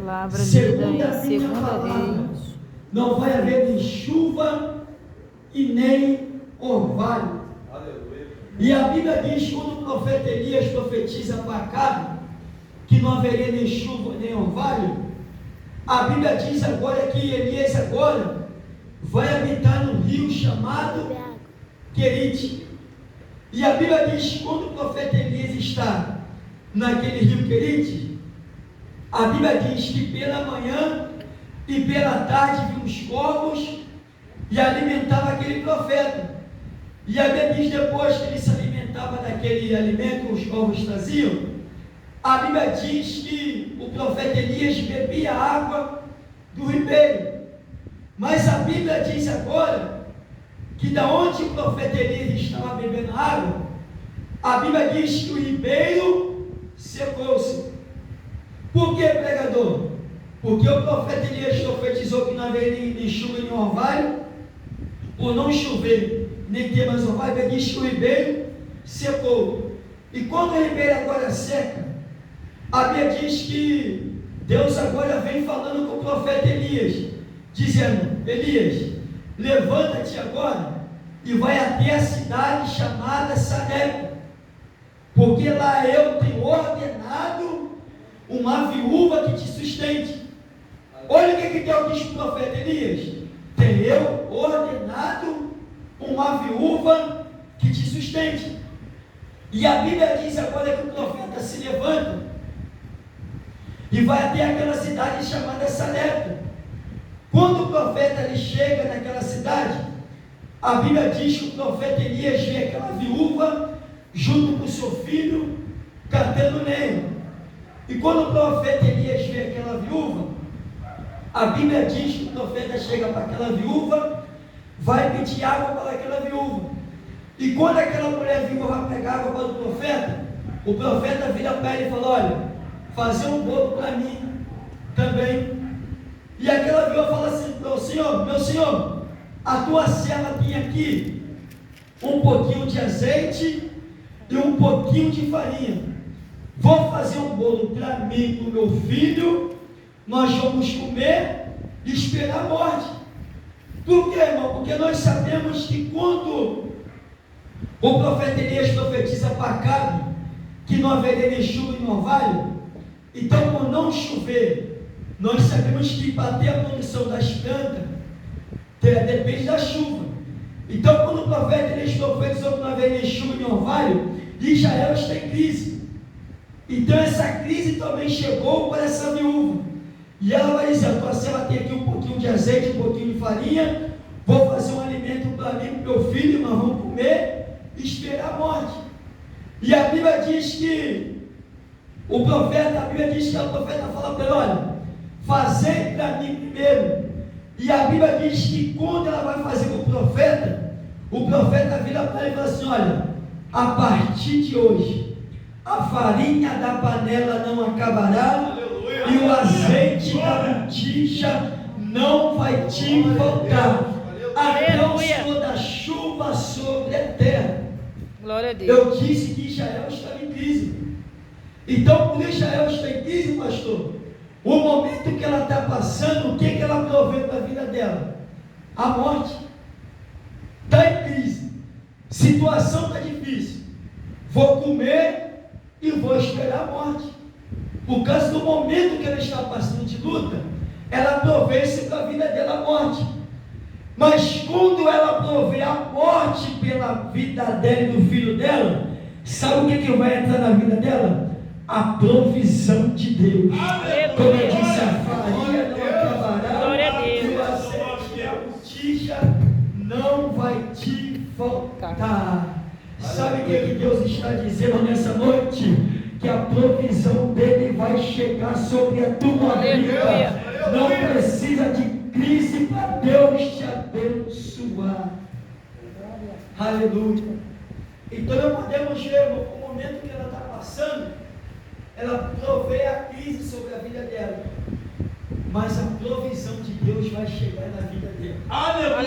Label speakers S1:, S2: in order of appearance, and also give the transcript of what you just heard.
S1: Palavra lida em 2 Reis.
S2: Não vai haver nem chuva e nem orvalho.
S3: Aleluia.
S2: E a Bíblia diz, quando o profeta Elias profetiza para Acabe que não haveria nem chuva nem orvalho, a Bíblia diz agora que Elias agora vai habitar num rio chamado Querite. E a Bíblia diz que quando o profeta Elias está naquele rio Querite, a Bíblia diz que pela manhã e pela tarde vinham os corvos e alimentava aquele profeta. E a Bíblia diz, depois que ele se alimentava daquele alimento que os corvos traziam, a Bíblia diz que o profeta Elias bebia água do ribeiro. Mas a Bíblia diz agora que da onde o profeta Elias estava bebendo água, a Bíblia diz que o ribeiro secou-se. Por que, pregador? Porque o profeta Elias profetizou que não haveria nem chuva nem orvalho, por não chover nem ter mais orvalho. A Bíblia diz que o ribeiro secou. E quando o ribeiro agora seca, a Bíblia diz que Deus agora vem falando com o profeta Elias, dizendo: Elias, levanta-te agora e vai até a cidade chamada Sarepta, porque lá eu tenho ordenado uma viúva que te sustente. Olha o que Deus diz para o profeta Elias: tenho eu ordenado uma viúva que te sustente. E a Bíblia diz agora que o profeta se levanta e vai até aquela cidade chamada Sarepta. Quando o profeta ele chega naquela cidade, a Bíblia diz que o profeta Elias vê aquela viúva junto com o seu filho catando lenha. E quando o profeta Elias vê aquela viúva, a Bíblia diz que o profeta chega para aquela viúva, vai pedir água para aquela viúva. E quando aquela mulher viúva vai pegar água para o profeta vira para ele e fala: olha, fazer um bolo para mim também. E aquela viúva fala assim: meu senhor, a tua serva tem aqui um pouquinho de azeite e um pouquinho de farinha. Vou fazer um bolo para mim e para o meu filho, nós vamos comer e esperar a morte. Por quê, irmão? Porque nós sabemos que quando o profeta Elias profetiza para Acabe que não haveria nem chuva nem orvalho, então, por não chover, nós sabemos que para ter a produção das plantas depende da chuva. Então, quando o profeta Elias profetizou que não haveria nem chuva nem orvalho, Israel está em crise. Então, essa crise também chegou para essa viúva. E ela vai dizer: a tua serva tem aqui um pouquinho de azeite, um pouquinho de farinha, vou fazer um alimento para mim e para o meu filho, nós vamos comer e esperar a morte. E a Bíblia diz que a Bíblia diz que a profeta fala para ele: olha, fazei para mim primeiro. E a Bíblia diz que quando ela vai fazer com o profeta vira para ele e fala assim: olha, a partir de hoje, a farinha da panela não acabará, aleluia, e o azeite da botija não vai te faltar, até o Senhor da chuva sobre a terra.
S1: Glória a Deus.
S2: Eu disse que Israel estava em crise. Então, por Israel está em crise, pastor, o momento que ela está passando, o que ela provê para a vida dela? A morte. Está em crise, situação está difícil, vou comer e vou esperar a morte. Por causa do momento que ela está passando de luta, ela provê-se para a vida dela a morte. Mas quando ela provê a morte pela vida dela e do filho dela, sabe o que vai entrar na vida dela? A provisão de Deus. Como eu disse, a farinha não acabará, e o azeite e a botija não vai te faltar. Sabe o que Deus está dizendo nessa noite? Que a provisão dele vai chegar sobre a tua vida. Não precisa de crise para Deus te abençoar. Aleluia. Então não podemos ver o momento que ela está passando, ela provê a crise sobre a vida dela, mas a provisão de Deus vai chegar na vida dela. Aleluia.